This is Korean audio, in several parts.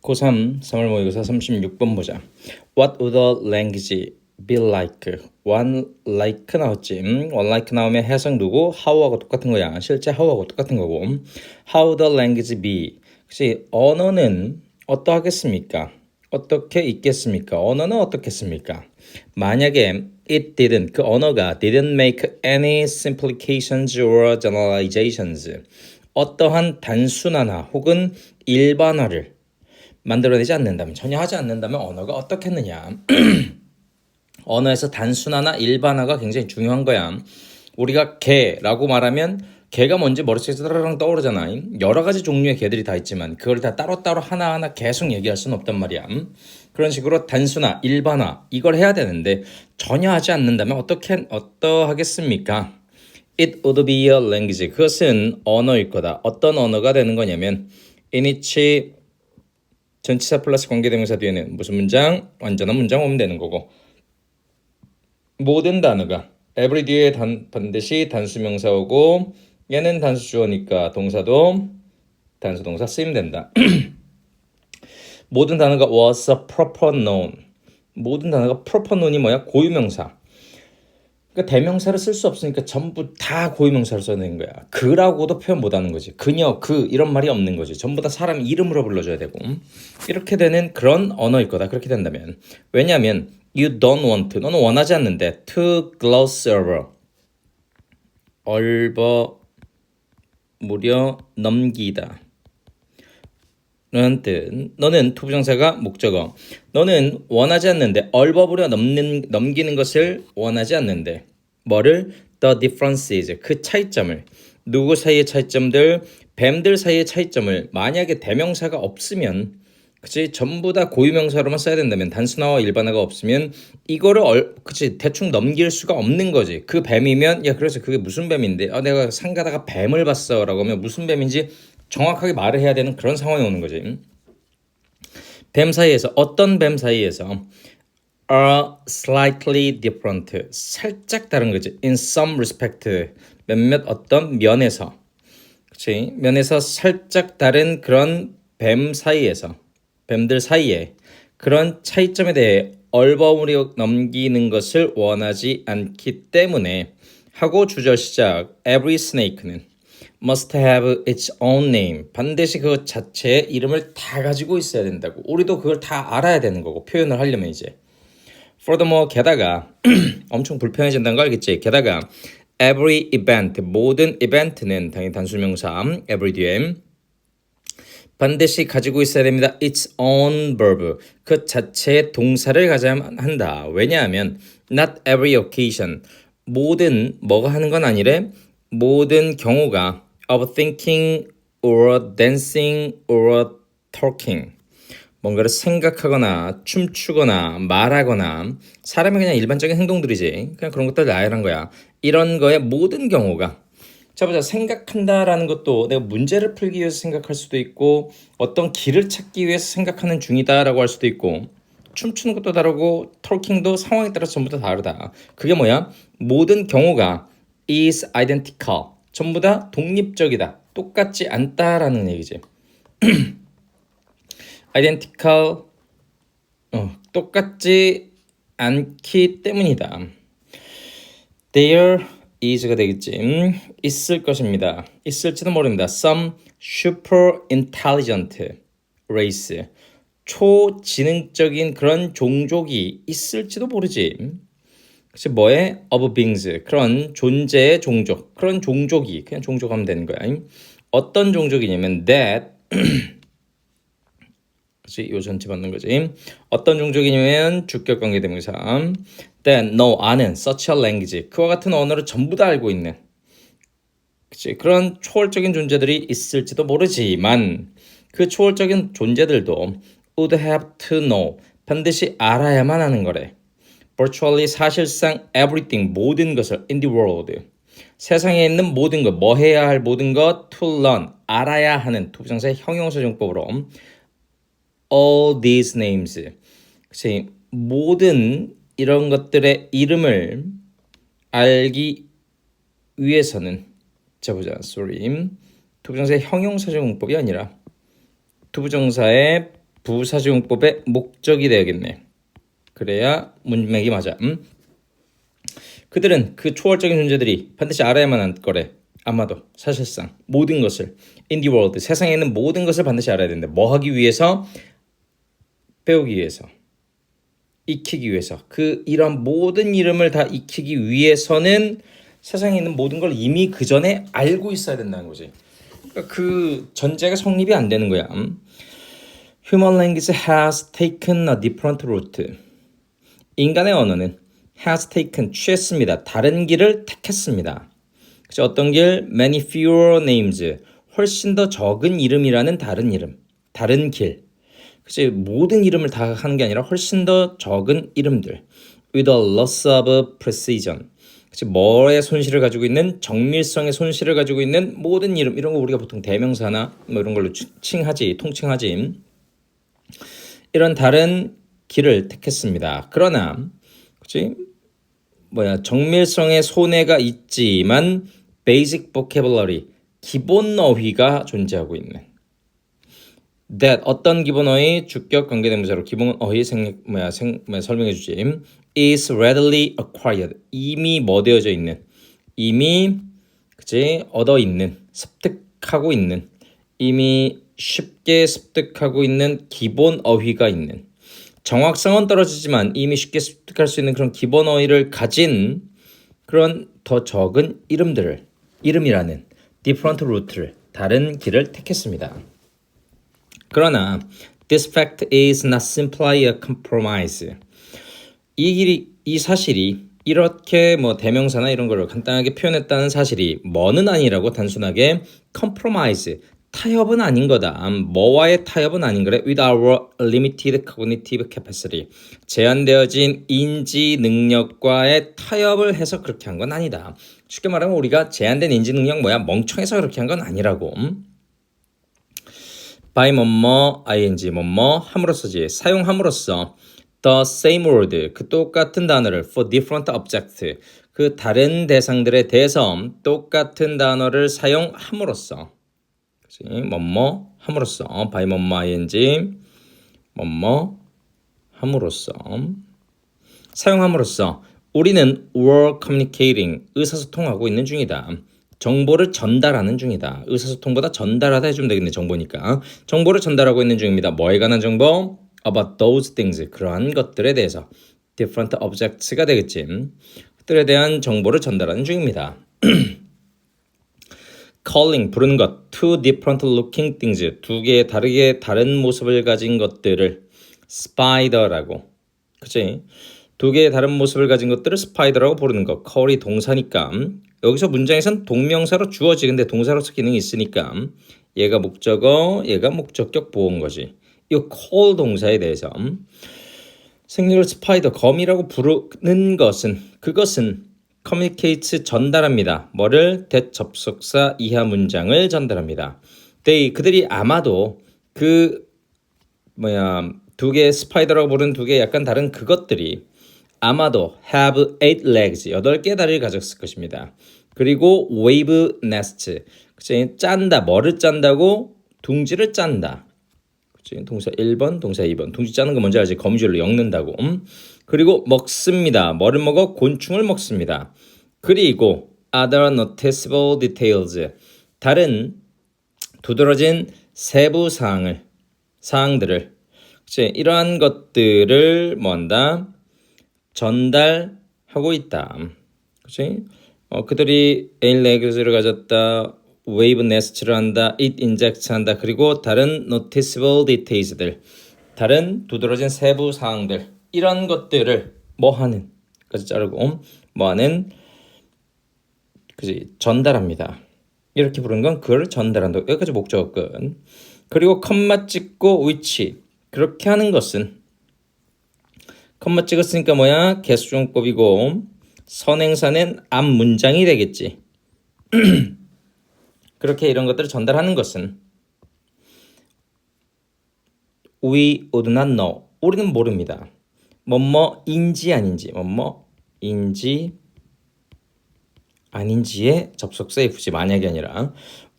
고3 3월 모의고사 36번 보자. What would a language be like? One like 나왔지. One like 나오면 해석 누구? how하고 똑같은 거야. 실제 how하고 똑같은 거고. How would a language be? 그치? 언어는 어떠하겠습니까? 어떻게 있겠습니까? 언어는 어떻겠습니까? 만약에 it didn't, 그 언어가 didn't make any simplifications or generalizations, 어떠한 단순화나 혹은 일반화를 만들어내지 않는다면, 전혀 하지 않는다면 언어가 어떻겠느냐. 언어에서 단순화나 일반화가 굉장히 중요한 거야. 우리가 개라고 말하면 개가 뭔지 머릿속에서 따라랑 떠오르잖아. 여러 가지 종류의 개들이 다 있지만 그걸 다 따로따로 하나하나 계속 얘기할 수는 없단 말이야. 그런 식으로 단순화, 일반화 이걸 해야 되는데 전혀 하지 않는다면 어떠하겠습니까? It would be a language. 그것은 언어일 거다. 어떤 언어가 되는 거냐면 in which 전치사 플러스 관계대명사 뒤에는 무슨 문장? 완전한 문장 오면 되는 거고, 모든 단어가 every 뒤에 반드시 단수명사 오고, 얘는 단수 주어니까 동사도 단수 동사 쓰이면 된다. 모든 단어가 was a proper noun. 모든 단어가 proper noun이 뭐야? 고유명사. 그러니까 대명사를 쓸 수 없으니까 전부 다 고유명사를 써내는 거야. 그라고도 표현 못하는 거지. 그녀, 그 이런 말이 없는 거지. 전부 다 사람 이름으로 불러줘야 되고. 이렇게 되는 그런 언어일 거다. 그렇게 된다면. 왜냐하면 you don't want to, 너는 원하지 않는데 to gloss over, 무려 넘기다 라는 뜻. 너는 투부정사가 목적어. 너는 원하지 않는데 얼버무려 넘기는 것을 원하지 않는데 뭐를? The differences, 그 차이점을. 누구 사이의 차이점들? 뱀들 사이의 차이점을. 만약에 대명사가 없으면, 그치, 전부 다 고유명사로만 써야 된다면, 단순화와 일반화가 없으면 이거를 그치 대충 넘길 수가 없는 거지. 그 뱀이면 야 그래서 그게 무슨 뱀인데? 내가 산 가다가 뱀을 봤어라고 하면 무슨 뱀인지 정확하게 말을 해야 되는 그런 상황이 오는 거지. 뱀 사이에서, 어떤 뱀 사이에서 are slightly different, 살짝 다른 거지. in some respect, 몇몇 어떤 면에서, 그치, 면에서 살짝 다른 그런 뱀 사이에서, 뱀들 사이에 그런 차이점에 대해 얼버무려 넘기는 것을 원하지 않기 때문에 하고 주절 시작 every snake는 must have its own name, 반드시 그 자체의 이름을 다 가지고 있어야 된다고. 우리도 그걸 다 알아야 되는 거고, 표현을 하려면 이제. Furthermore, 게다가 엄청 불편해진다는 거 알겠지? 게다가 every event, 모든 이벤트는 당연히 단수명사 every 뒤에 반드시 가지고 있어야 됩니다. its own verb, 그 자체의 동사를 가져야 한다. 왜냐하면 not every occasion, 모든 뭐가 하는 건 아니래. 모든 경우가 of thinking or dancing or talking, 뭔가를 생각하거나 춤추거나 말하거나, 사람의 그냥 일반적인 행동들이지. 그냥 그런 것들 나열한 거야. 이런 거의 모든 경우가. 자 보자. 생각한다라는 것도 내가 문제를 풀기 위해서 생각할 수도 있고, 어떤 길을 찾기 위해서 생각하는 중이다라고 할 수도 있고, 춤추는 것도 다르고 톨킹도 상황에 따라서 전부 다 다르다. 그게 뭐야? 모든 경우가 is identical, 전부 다 독립적이다, 똑같지 않다라는 얘기지. identical, 똑같지 않기 때문이다. There is가 되겠지. 있을 것입니다. 있을지도 모릅니다. Some super intelligent race, 초지능적인 그런 종족이 있을지도 모르지. 그치, 뭐에? of beings, 그런 존재의 종족, 그런 종족이, 그냥 종족하면 되는 거야. 어떤 종족이냐면 that, 그치, 요 전체 받는 거지. 어떤 종족이냐면 주격관계대명사. that know, 아는, such a language, 그와 같은 언어를 전부 다 알고 있는, 그치, 그런 초월적인 존재들이 있을지도 모르지만 그 초월적인 존재들도 would have to know, 반드시 알아야만 하는 거래. virtually, 사실상 everything, 모든 것을 in the world, 세상에 있는 모든 것, 뭐 해야 할 모든 것, to learn, 알아야 하는, 투부정사의 형용사정법으로 all these names, 그치, 모든 이런 것들의 이름을 알기 위해서는, 자 보자. sorry, 투부정사의 형용사정법이 아니라 투부정사의 부사지용법의 목적이 되야겠네. 그래야 문맥이 맞아. 그들은 그 초월적인 존재들이 반드시 알아야만 할 거래. 아마도 사실상 모든 것을 in the world 세상에 있는 모든 것을 반드시 알아야 된다. 뭐 하기 위해서? 배우기 위해서, 익히기 위해서. 그 이런 모든 이름을 다 익히기 위해서는 세상에 있는 모든 걸 이미 그 전에 알고 있어야 된다는 거지. 그러니까 그 전제가 성립이 안 되는 거야. Human language has taken a different route. 인간의 언어는 has taken 취했습니다. 다른 길을 택했습니다. 그치, 어떤 길? Many fewer names. 훨씬 더 적은 이름이라는 다른 이름, 다른 길. 그치, 모든 이름을 다 하는 게 아니라 훨씬 더 적은 이름들. With a loss of precision. 그치, 뭐의 손실을 가지고 있는, 정밀성의 손실을 가지고 있는 모든 이름, 이런 거 우리가 보통 대명사나 뭐 이런 걸로 통칭하지. 이런 다른 길을 택했습니다. 그러나 그치, 정밀성의 손해가 있지만 basic vocabulary, 기본 어휘가 존재하고 있는. that 어떤 기본 어휘, 주격 관계대명사로 기본 어휘 설명해 주지. is readily acquired, 이미 되어져 있는, 이미 그치 얻어 있는, 습득하고 있는, 이미 쉽게 습득하고 있는 기본 어휘가 있는. 정확성은 떨어지지만 이미 쉽게 습득할 수 있는 그런 기본 어휘를 가진 그런 더 적은 이름이라는 different route를, 다른 길을 택했습니다. 그러나 this fact is not simply a compromise. 이 사실이 이렇게 대명사나 이런 걸 간단하게 표현했다는 사실이 뭐는 아니라고 단순하게 compromise, 타협은 아닌 거다. 뭐와의 타협은 아닌 거래. With our limited cognitive capacity. 제한되어진 인지 능력과의 타협을 해서 그렇게 한 건 아니다. 쉽게 말하면 우리가 제한된 인지 능력 멍청해서 그렇게 한 건 아니라고. by 뭐뭐 ing 뭐뭐 함으로써지, 사용함으로써 the same word, 그 똑같은 단어를 for different object, 그 다른 대상들에 대해서 똑같은 단어를 사용함으로써, 뭐뭐 함으로써, by 뭐뭐 ing 뭐뭐 함으로써, 사용함으로써 우리는 were communicating, 의사소통하고 있는 중이다. 정보를 전달하는 중이다. 의사소통보다 전달하다 해주면 되겠네. 정보니까. 정보를 전달하고 있는 중입니다. 뭐에 관한 정보? About those things, 그러한 것들에 대해서. different objects가 되겠지. 그들에 대한 정보를 전달하는 중입니다. calling, 부르는 것. two different looking things, 두 개의 다른 모습을 가진 것들을 spider라고. 그치? 두 개의 다른 모습을 가진 것들을 스파이더라고 부르는 것. call이 동사니까 여기서 문장에선 동명사로 주어지는데 동사로서 기능이 있으니까 얘가 목적어, 얘가 목적격 보호인 거지. 이 call 동사에 대해서 생략을 스파이더, 거미라고 부르는 것은, 그것은 communicates, 전달합니다. 뭐를? 대접속사 이하 문장을 전달합니다. 그들이 아마도 두 개의 스파이더라고 부르는 두 개의 약간 다른 그것들이 아마도 have 8 legs, 8개의 다리를 가졌을 것입니다. 그리고 wave nest, 그치? 짠다, 뭐를 짠다고? 둥지를 짠다. 그치? 동사 1번, 동사 2번. 둥지 짜는 거 뭔지 알지? 거미줄로 엮는다고. 그리고 먹습니다. 뭐를 먹어? 곤충을 먹습니다. 그리고 other noticeable details, 다른 두드러진 세부 사항들을, 그치? 이러한 것들을 뭐한다? 전달하고 있다. 그치? 그들이 에일 레그즈를 가졌다, 웨이브 네스트를 한다, it injects 한다, 그리고 다른 noticeable details들, 다른 두드러진 세부 사항들, 이런 것들을 뭐하는, 까지 자르고 뭐하는, 그치? 전달합니다. 이렇게 부르는 건 그걸 전달한다. 여기까지 목적어 끝. 그리고 컴마 찍고 which, 그렇게 하는 것은, 컴마 찍었으니까 개수종법이고 선행사는 앞 문장이 되겠지. 그렇게 이런 것들을 전달하는 것은 we would not know, 우리는 모릅니다. 뭐뭐인지 아닌지, 뭐뭐인지 아닌지의 접속사 if지, 만약이 아니라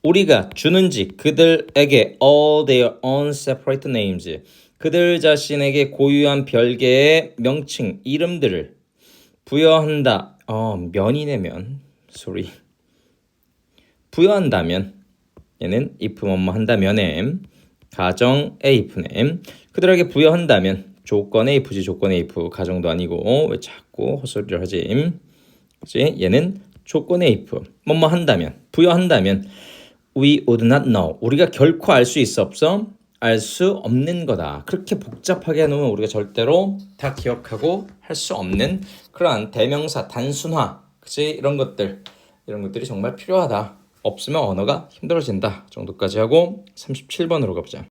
우리가 주는지 그들에게 all their own separate names 그들 자신에게 고유한 별개의 명칭, 이름들을 부여한다. 면이네 면. sorry. 부여한다면 얘는 if 뭐뭐 한다면에 가정 if네. 그들에게 부여한다면 조건의 if지 조건의 if 가정도 아니고 왜 자꾸 헛소리를 하지? 그치? 얘는 조건의 if 뭐뭐 한다면 부여한다면 we would not know 우리가 결코 알 수 있어 없어 알 수 없는 거다. 그렇게 복잡하게 해놓으면 우리가 절대로 다 기억하고 할 수 없는 그러한 대명사 단순화 그치? 이런 것들이 정말 필요하다. 없으면 언어가 힘들어진다 정도까지 하고 37번으로 가보자.